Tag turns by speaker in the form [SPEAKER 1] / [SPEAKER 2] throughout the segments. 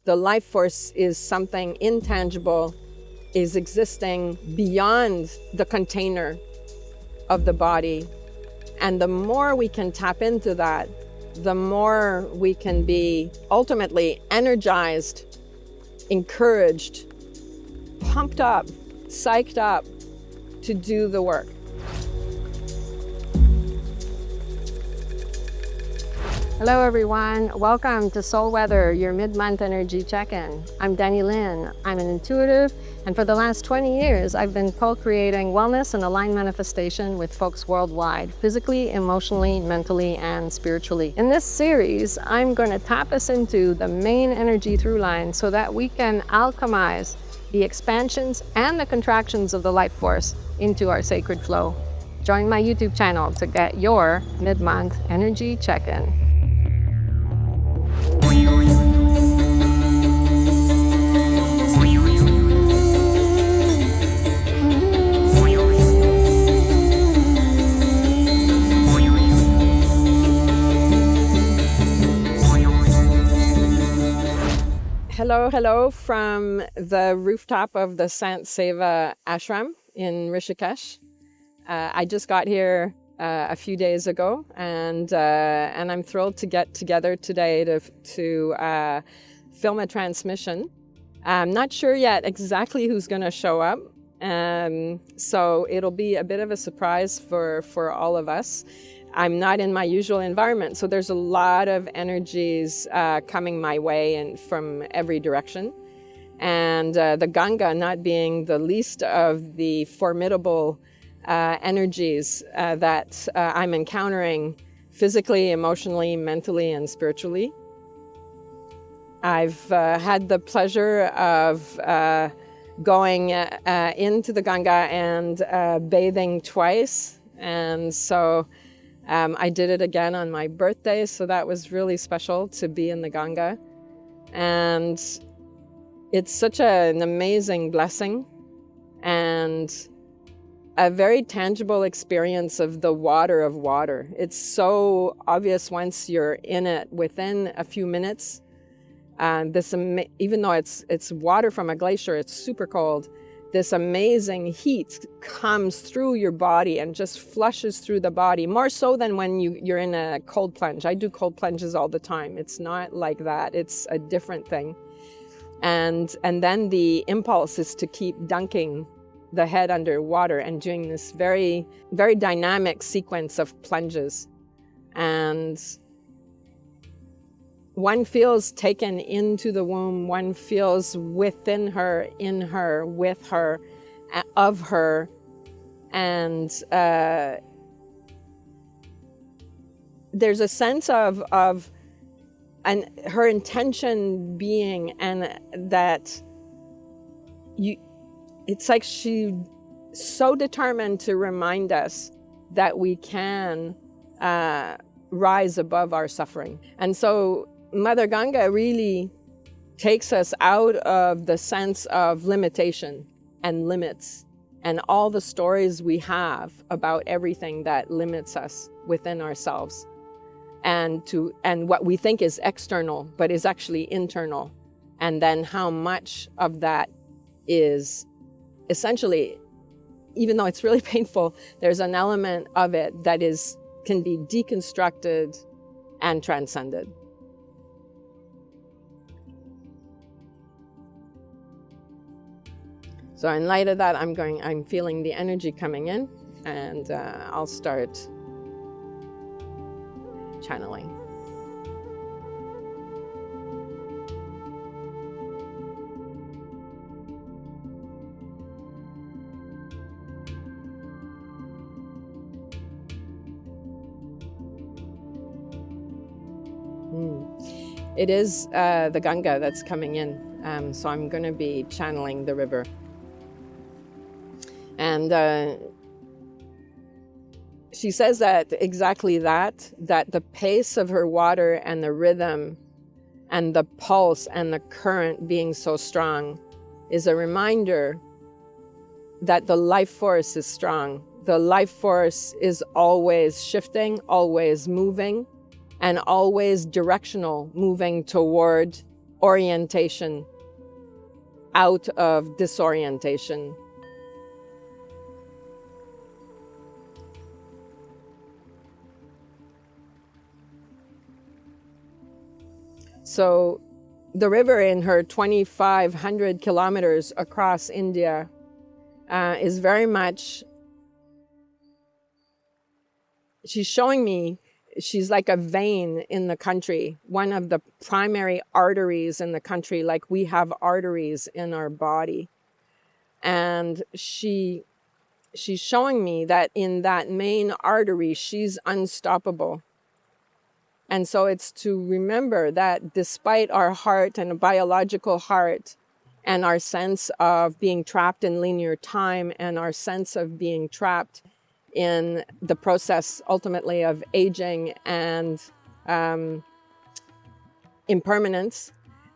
[SPEAKER 1] The life force is something intangible, is existing beyond the container of the body. And the more we can tap into that, the more we can be ultimately energized, encouraged, pumped up, psyched up to do the work. Hello everyone, welcome to Soul Weather, your mid-month energy check-in. I'm Dany Lyne. I'm an intuitive, and for the last 20 years, I've been co-creating wellness and aligned manifestation with folks worldwide, physically, emotionally, mentally, and spiritually. In this series, I'm going to tap us into the main energy through line so that we can alchemize the expansions and the contractions of the life force into our sacred flow. Join my YouTube channel to get your mid-month energy check-in. Hello from the rooftop of the Sant Seva Ashram in Rishikesh. I just got here a few days ago, and I'm thrilled to get together today to film a transmission. I'm not sure yet exactly who's going to show up, so it'll be a bit of a surprise for all of us. I'm not in my usual environment, so there's a lot of energies coming my way and from every direction. And the Ganga not being the least of the formidable energies that I'm encountering physically, emotionally, mentally, and spiritually. I've had the pleasure of going into the Ganga and bathing twice, and so I did it again on my birthday, so that was really special to be in the Ganga. And it's such an amazing blessing and a very tangible experience of the water of water. It's so obvious once you're in it within a few minutes. Even though it's water from a glacier, it's super cold. This amazing heat comes through your body and just flushes through the body, more so than when you're in a cold plunge. I do cold plunges all the time. It's not like that. It's a different thing. And then the impulse is to keep dunking the head under water and doing this very, very dynamic sequence of plunges. And one feels taken into the womb, one feels within her, in her, with her, of her, and there's a sense of and her intention being, and that it's like she so determined to remind us that we can rise above our suffering. And so Mother Ganga really takes us out of the sense of limitation and limits and all the stories we have about everything that limits us within ourselves, and what we think is external but is actually internal, and then how much of that is essentially, even though it's really painful, there's an element of it that can be deconstructed and transcended. So in light of that, I'm feeling the energy coming in, and I'll start channeling. It is the Ganga that's coming in, so I'm going to be channeling the river. And she says that exactly that the pace of her water and the rhythm and the pulse and the current being so strong is a reminder that the life force is strong. The life force is always shifting, always moving, and always directional, moving toward orientation out of disorientation. So the river in her 2,500 kilometers across India is very much, she's showing me, she's like a vein in the country, one of the primary arteries in the country, like we have arteries in our body. And she's showing me that in that main artery, she's unstoppable. And so it's to remember that despite our heart and a biological heart and our sense of being trapped in linear time and our sense of being trapped in the process ultimately of aging and impermanence,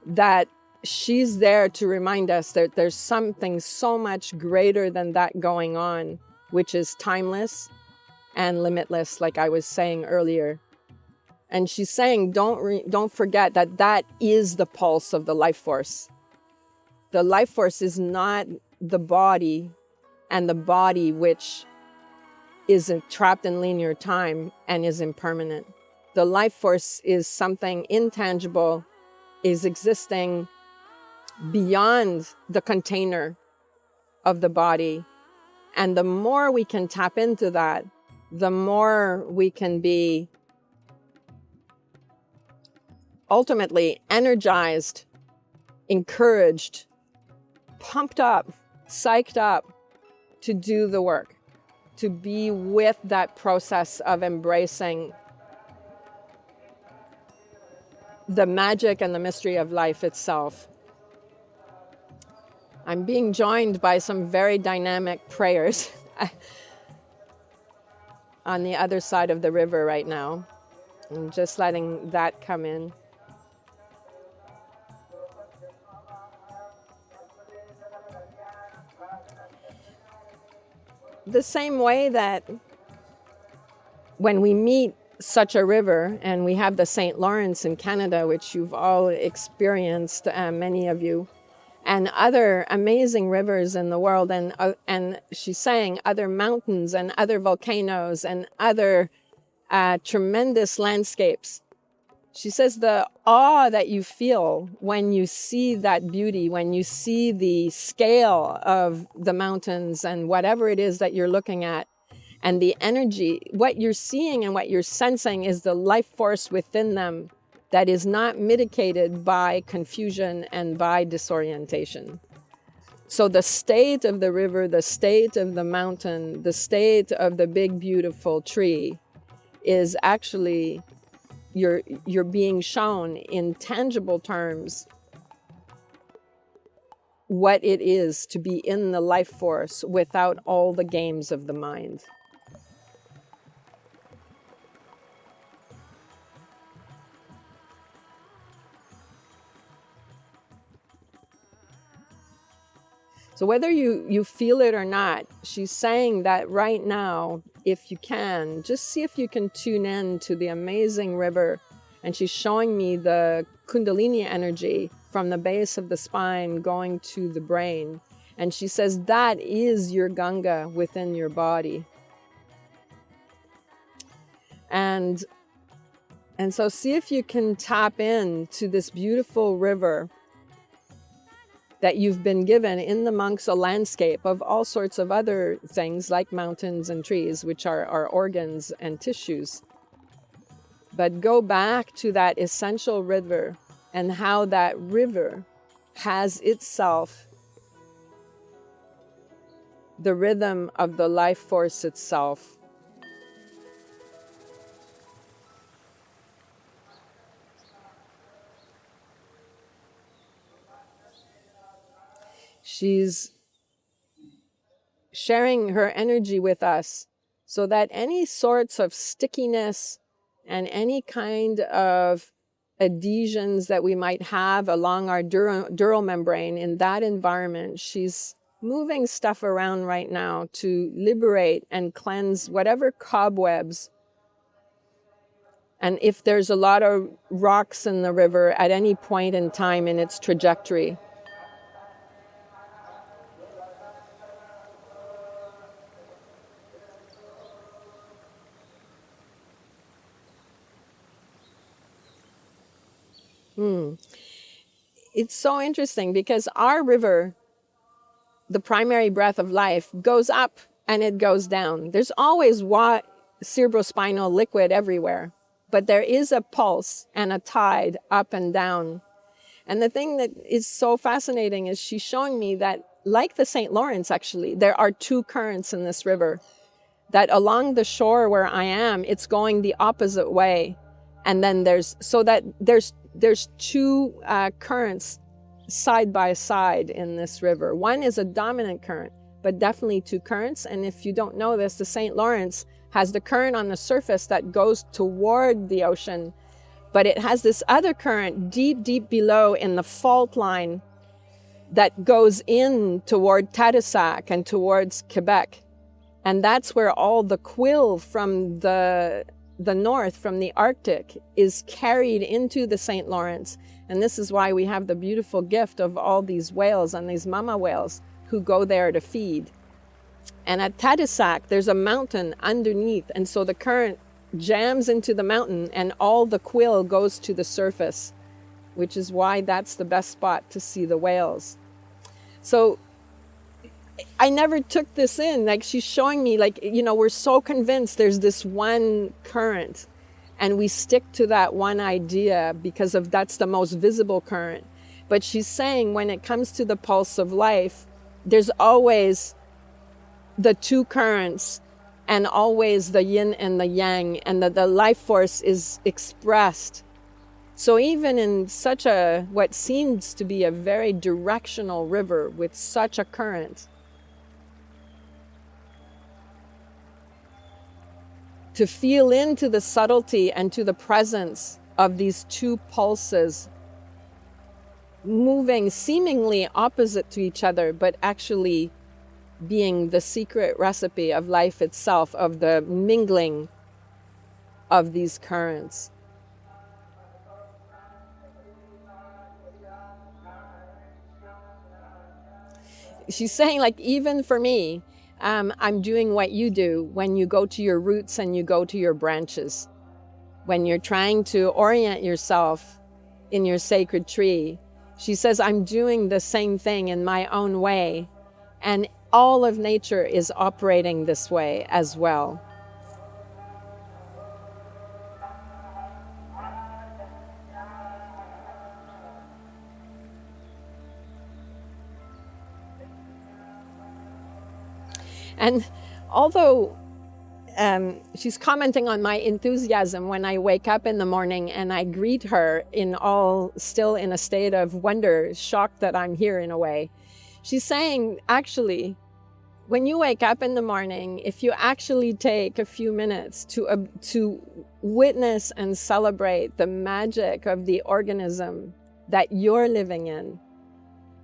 [SPEAKER 1] that she's there to remind us that there's something so much greater than that going on, which is timeless and limitless, like I was saying earlier. And she's saying, don't forget that that is the pulse of the life force. The life force is not the body, and the body which is trapped in linear time and is impermanent. The life force is something intangible, is existing beyond the container of the body. And the more we can tap into that, the more we can be ultimately energized, encouraged, pumped up, psyched up to do the work, to be with that process of embracing the magic and the mystery of life itself. I'm being joined by some very dynamic prayers on the other side of the river right now. I'm just letting that come in. The same way that when we meet such a river, and we have the St. Lawrence in Canada, which you've all experienced, many of you, and other amazing rivers in the world, and she's saying other mountains and other volcanoes and other tremendous landscapes. She says the awe that you feel when you see that beauty, when you see the scale of the mountains and whatever it is that you're looking at, and the energy, what you're seeing and what you're sensing is the life force within them that is not mitigated by confusion and by disorientation. So the state of the river, the state of the mountain, the state of the big, beautiful tree is actually, you're being shown in tangible terms what it is to be in the life force without all the games of the mind. So whether you feel it or not, she's saying that right now, if you can, just see if you can tune in to the amazing river. And she's showing me the Kundalini energy from the base of the spine going to the brain. And she says that is your Ganga within your body. And so see if you can tap into this beautiful river that you've been given in amongst a landscape of all sorts of other things like mountains and trees, which are our organs and tissues. But go back to that essential river and how that river has itself the rhythm of the life force itself. She's sharing her energy with us so that any sorts of stickiness and any kind of adhesions that we might have along our dural membrane in that environment, she's moving stuff around right now to liberate and cleanse whatever cobwebs and if there's a lot of rocks in the river at any point in time in its trajectory. It's so interesting because our river, the primary breath of life, goes up and it goes down. There's always cerebrospinal liquid everywhere, but there is a pulse and a tide up and down. And the thing that is so fascinating is she's showing me that, like the St. Lawrence, actually, there are two currents in this river. That along the shore where I am, it's going the opposite way. And then there's two currents side by side in this river. One is a dominant current, but definitely two currents. And if you don't know this, the St. Lawrence has the current on the surface that goes toward the ocean, but it has this other current deep, deep below in the fault line that goes in toward Tadoussac and towards Quebec. And that's where all the quill from the north, from the Arctic, is carried into the St. Lawrence. And this is why we have the beautiful gift of all these whales and these mama whales who go there to feed. And at Tadoussac, there's a mountain underneath. And so the current jams into the mountain and all the quill goes to the surface, which is why that's the best spot to see the whales. So I never took this in. Like, she's showing me, like, you know, we're so convinced there's this one current and we stick to that one idea because of that's the most visible current. But she's saying when it comes to the pulse of life, there's always the two currents and always the yin and the yang, and the life force is expressed. So even in such a, what seems to be a very directional river with such a current, to feel into the subtlety and to the presence of these two pulses moving seemingly opposite to each other, but actually being the secret recipe of life itself, of the mingling of these currents. She's saying, like, even for me, I'm doing what you do when you go to your roots and you go to your branches. When you're trying to orient yourself in your sacred tree, she says, I'm doing the same thing in my own way. And all of nature is operating this way as well. And although she's commenting on my enthusiasm when I wake up in the morning and I greet her still in a state of wonder, shocked that I'm here in a way. She's saying, actually, when you wake up in the morning, if you actually take a few minutes to witness and celebrate the magic of the organism that you're living in,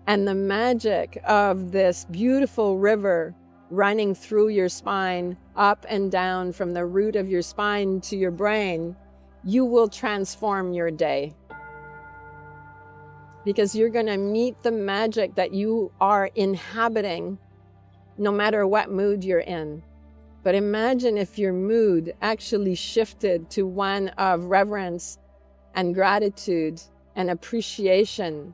[SPEAKER 1] and the magic of this beautiful river running through your spine, up and down from the root of your spine to your brain, you will transform your day. Because you're going to meet the magic that you are inhabiting no matter what mood you're in. But imagine if your mood actually shifted to one of reverence and gratitude and appreciation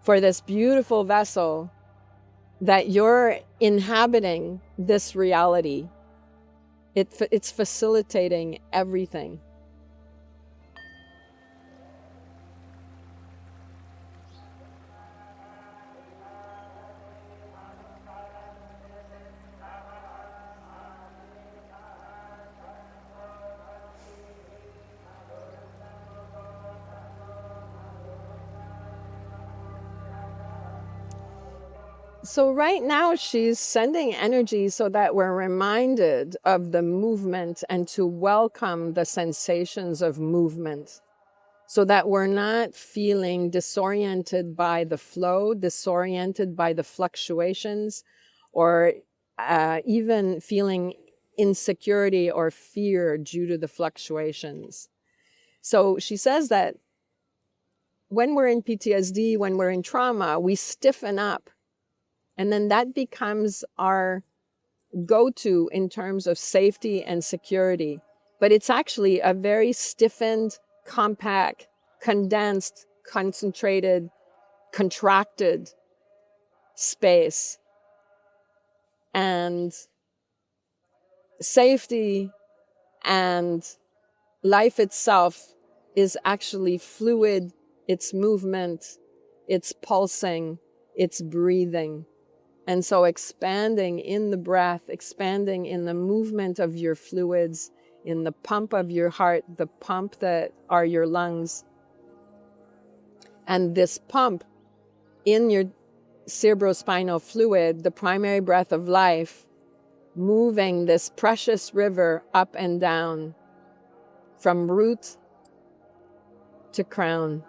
[SPEAKER 1] for this beautiful vessel that you're inhabiting this reality. It's facilitating everything. So right now she's sending energy so that we're reminded of the movement and to welcome the sensations of movement, so that we're not feeling disoriented by the flow, disoriented by the fluctuations, or even feeling insecurity or fear due to the fluctuations. So she says that when we're in PTSD, when we're in trauma, we stiffen up. And then that becomes our go-to in terms of safety and security. But it's actually a very stiffened, compact, condensed, concentrated, contracted space. And safety and life itself is actually fluid, it's movement, it's pulsing, it's breathing. And so expanding in the breath, expanding in the movement of your fluids, in the pump of your heart, the pump that are your lungs. And this pump in your cerebrospinal fluid, the primary breath of life, moving this precious river up and down from root to crown.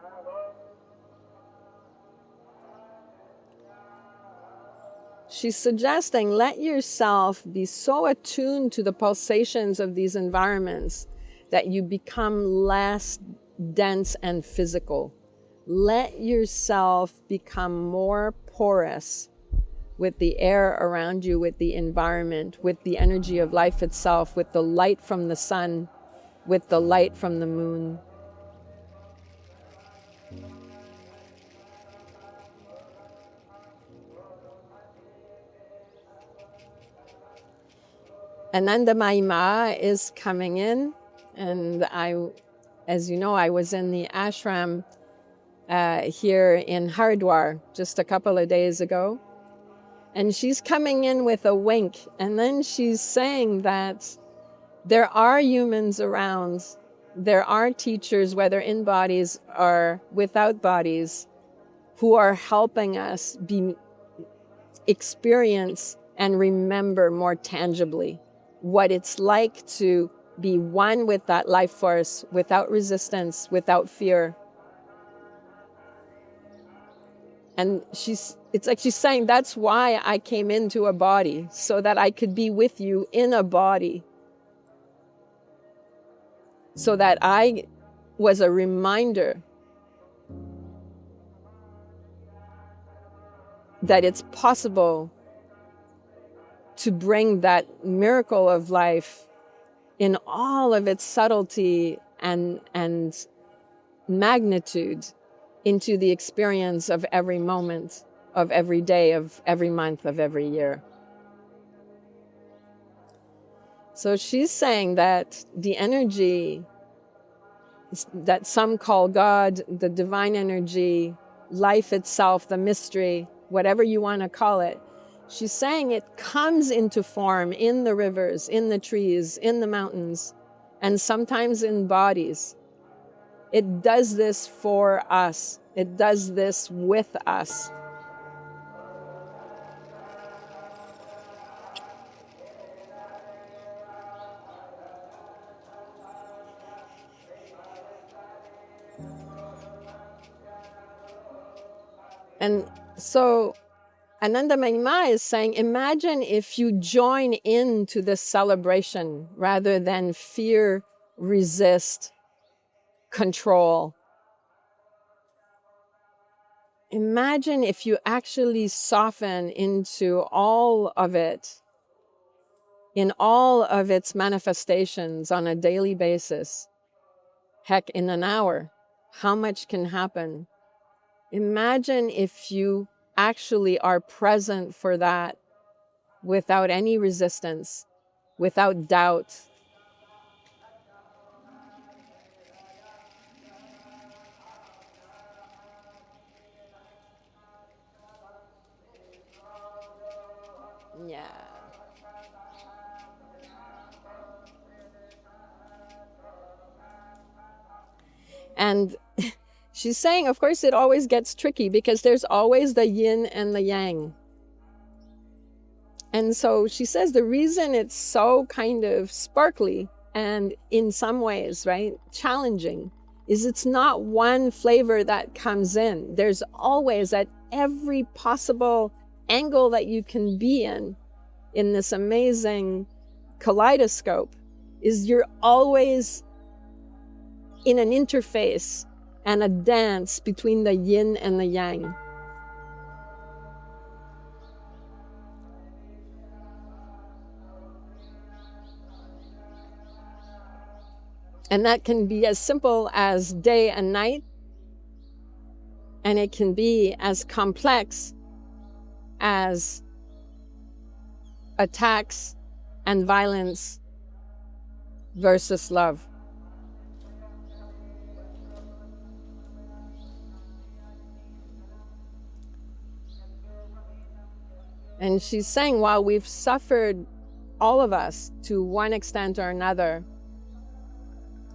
[SPEAKER 1] She's suggesting let yourself be so attuned to the pulsations of these environments that you become less dense and physical. Let yourself become more porous with the air around you, with the environment, with the energy of life itself, with the light from the sun, with the light from the moon. Ananda Mahima is coming in, and as you know, I was in the ashram here in Haridwar just a couple of days ago, and she's coming in with a wink, and then she's saying that there are humans around, there are teachers, whether in bodies or without bodies, who are helping us experience and remember more tangibly what it's like to be one with that life force, without resistance, without fear. And it's like she's saying, that's why I came into a body, so that I could be with you in a body. So that I was a reminder that it's possible to bring that miracle of life in all of its subtlety and magnitude into the experience of every moment, of every day, of every month, of every year. So she's saying that the energy that some call God, the divine energy, life itself, the mystery, whatever you want to call it, she's saying it comes into form in the rivers, in the trees, in the mountains, and sometimes in bodies. It does this for us. It does this with us. And so Ananda Mahima is saying, imagine if you join into this celebration rather than fear, resist, control. Imagine if you actually soften into all of it, in all of its manifestations on a daily basis. Heck, in an hour, how much can happen? Imagine if you actually are present for that without any resistance, without doubt. Yeah. And she's saying, of course, it always gets tricky because there's always the yin and the yang. And so she says the reason it's so kind of sparkly and in some ways, right, challenging, is it's not one flavor that comes in. There's always at every possible angle that you can be in this amazing kaleidoscope is you're always in an interface and a dance between the yin and the yang. And that can be as simple as day and night, and it can be as complex as attacks and violence versus love. And she's saying, while we've suffered, all of us, to one extent or another,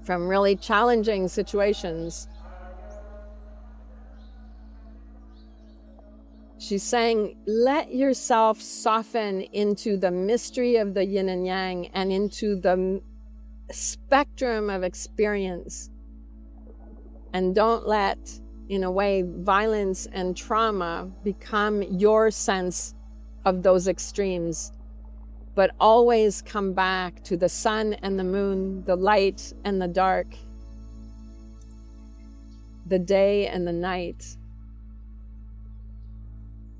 [SPEAKER 1] from really challenging situations, she's saying, let yourself soften into the mystery of the yin and yang and into the spectrum of experience. And don't let, in a way, violence and trauma become your sense of those extremes, but always come back to the sun and the moon, the light and the dark, the day and the night,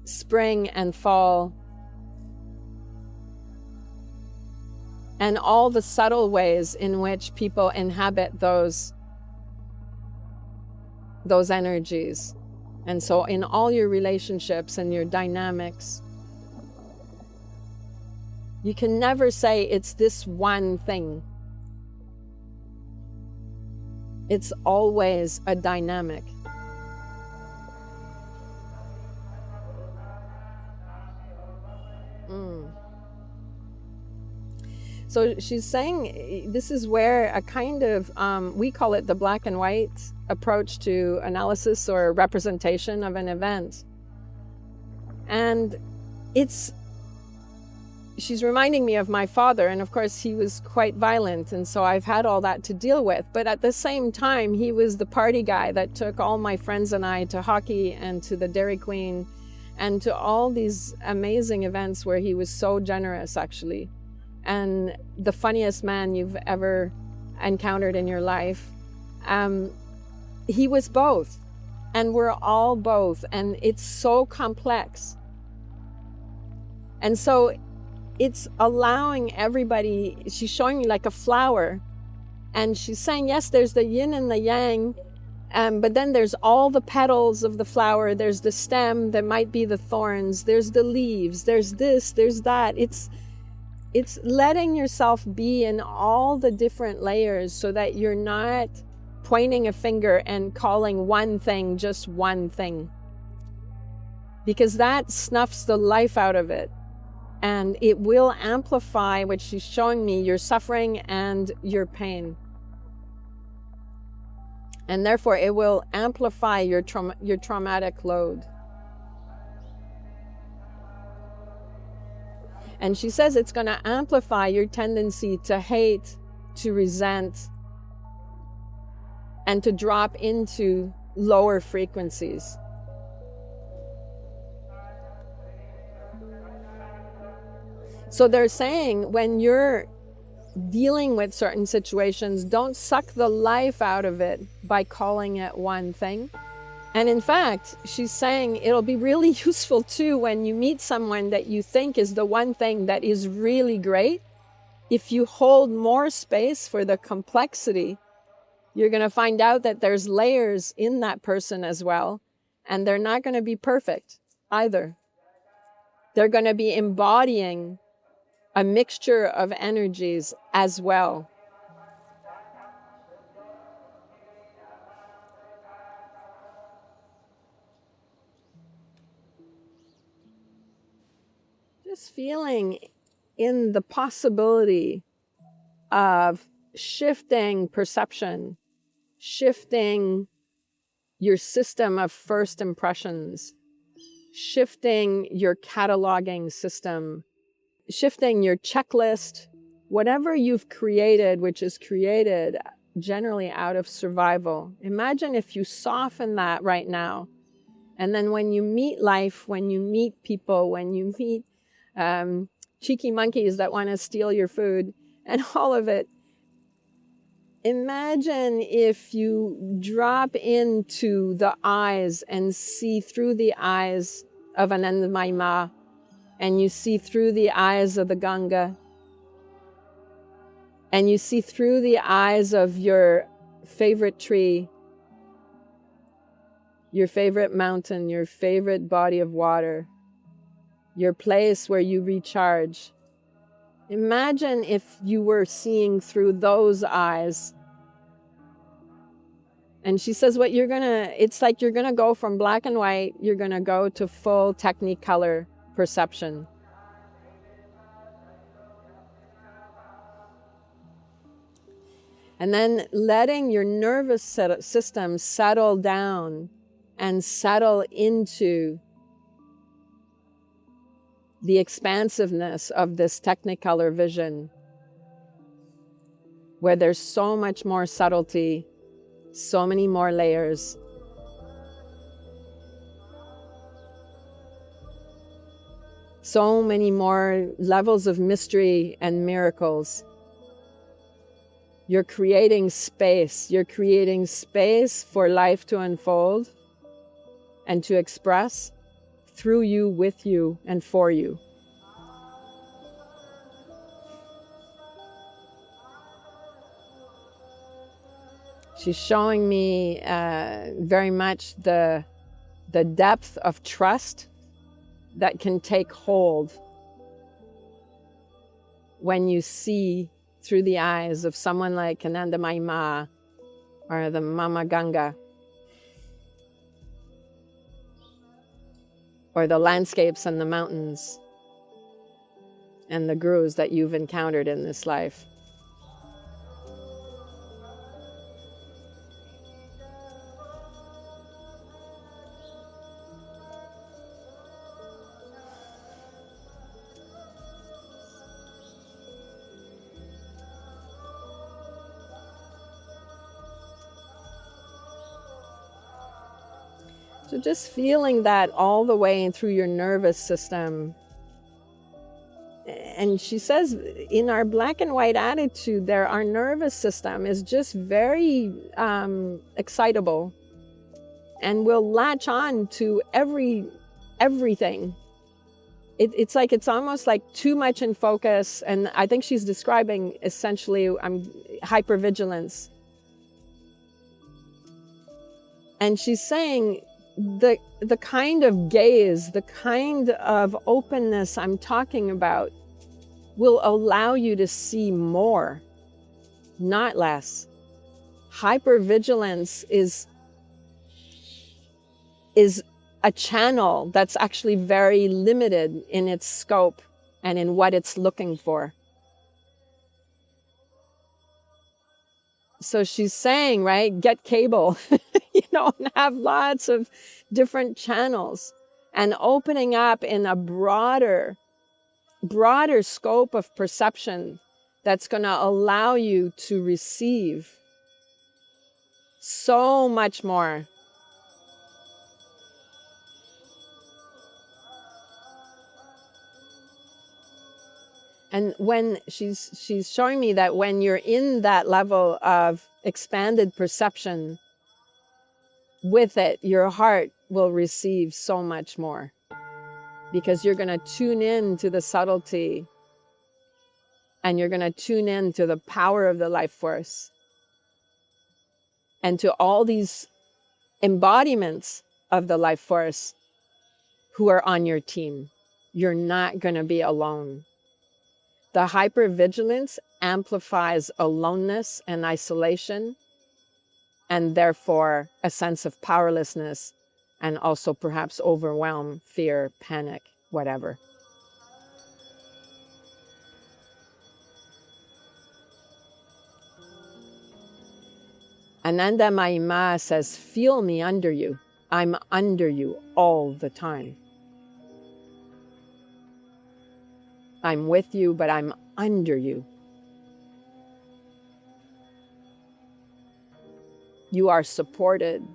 [SPEAKER 1] spring and fall, and all the subtle ways in which people inhabit those energies. And so in all your relationships and your dynamics, you can never say it's this one thing. It's always a dynamic. So she's saying this is where a kind of, we call it the black and white approach to analysis or representation of an event. And she's reminding me of my father, and of course he was quite violent, and so I've had all that to deal with. But at the same time, he was the party guy that took all my friends and I to hockey and to the Dairy Queen and to all these amazing events where he was so generous, actually, and the funniest man you've ever encountered in your life. He was both, and we're all both, and it's so complex. And so it's allowing everybody, she's showing me like a flower, and she's saying, yes, there's the yin and the yang, but then there's all the petals of the flower, there's the stem, there might be the thorns, there's the leaves, there's this, there's that. It's letting yourself be in all the different layers so that you're not pointing a finger and calling one thing just one thing, because that snuffs the life out of it. And it will amplify, which she's showing me, your suffering and your pain. And therefore, it will amplify your traumatic load. And she says it's going to amplify your tendency to hate, to resent, and to drop into lower frequencies. So they're saying, when you're dealing with certain situations, don't suck the life out of it by calling it one thing. And in fact, she's saying it'll be really useful too when you meet someone that you think is the one thing that is really great. If you hold more space for the complexity, you're going to find out that there's layers in that person as well. And they're not going to be perfect either. They're going to be embodying a mixture of energies as well. Just feeling in the possibility of shifting perception, shifting your system of first impressions, shifting your cataloging system, shifting your checklist, whatever you've created, which is created generally out of survival. Imagine if you soften that right now. And then when you meet life, when you meet people, when you meet cheeky monkeys that want to steal your food and all of it. Imagine if you drop into the eyes and see through the eyes of Anandamayi Ma, and you see through the eyes of the Ganga, and you see through the eyes of your favorite tree, your favorite mountain, your favorite body of water, your place where you recharge. Imagine if you were seeing through those eyes. And she says it's like you're gonna go from black and white, you're gonna go to full technicolor perception. And then letting your nervous system settle down and settle into the expansiveness of this technicolor vision, where there's so much more subtlety, so many more layers. So many more levels of mystery and miracles. You're creating space. You're creating space for life to unfold and to express through you, with you, and for you. She's showing me very much the depth of trust that can take hold when you see through the eyes of someone like Anandamayi Ma or the Mama Ganga, or the landscapes and the mountains and the gurus that you've encountered in this life. So just feeling that all the way through your nervous system. And she says in our black and white attitude there, our nervous system is just very excitable and will latch on to everything. It's like, it's almost like too much in focus. And I think she's describing essentially hypervigilance. And she's saying the kind of gaze, the kind of openness I'm talking about will allow you to see more, not less. Hypervigilance is a channel that's actually very limited in its scope and in what it's looking for. So she's saying, right, get cable, and have lots of different channels, and opening up in a broader scope of perception that's going to allow you to receive so much more. And when she's showing me that when you're in that level of expanded perception, with it, your heart will receive so much more, because you're going to tune in to the subtlety, and you're going to tune in to the power of the life force and to all these embodiments of the life force who are on your team. You're not going to be alone. The hypervigilance amplifies aloneness and isolation, and therefore a sense of powerlessness, and also perhaps overwhelm, fear, panic, whatever. Anandamayi Ma says, feel me under you. I'm under you all the time. I'm with you, but I'm under you. You are supported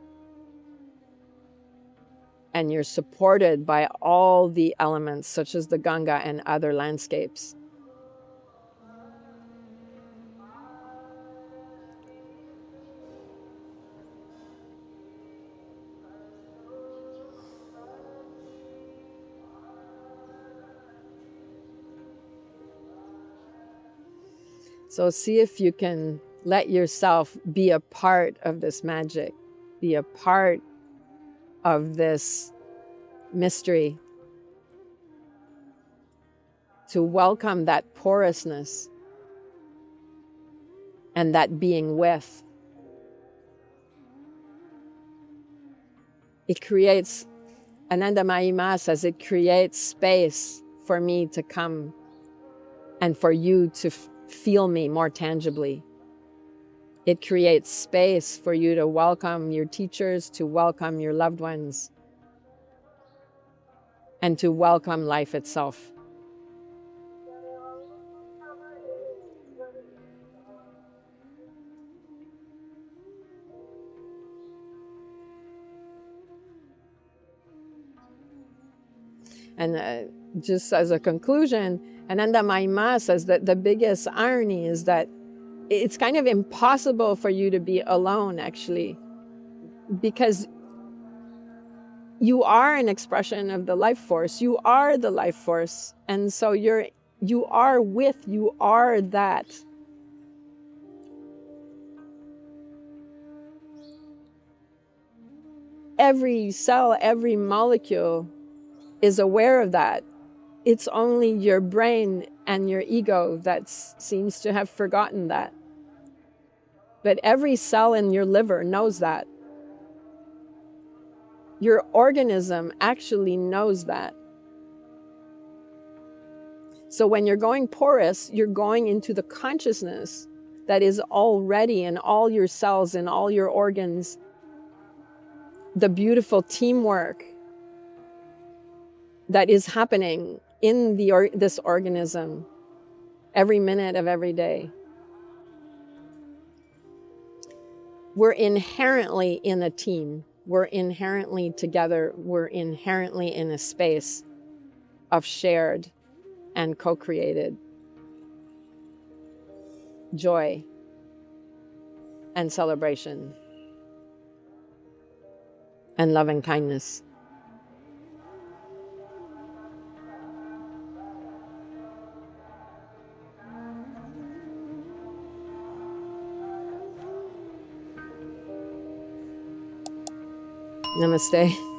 [SPEAKER 1] and you're supported by all the elements, such as the Ganga and other landscapes. So see if you can let yourself be a part of this magic, be a part of this mystery, to welcome that porousness and that being with. It creates, Ananda Mahima says, it creates space for me to come and for you to feel me more tangibly. It creates space for you to welcome your teachers, to welcome your loved ones, and to welcome life itself. And just as a conclusion, Ananda Mahima says that the biggest irony is that it's kind of impossible for you to be alone, actually, because you are an expression of the life force. You are the life force. And so you are that. Every cell, every molecule is aware of that. It's only your brain and your ego that seems to have forgotten that. But every cell in your liver knows that. Your organism actually knows that. So when you're going porous, you're going into the consciousness that is already in all your cells and all your organs. The beautiful teamwork that is happening in this organism every minute of every day. We're inherently in a team. We're inherently together. We're inherently in a space of shared and co-created joy and celebration and love and kindness. Namaste.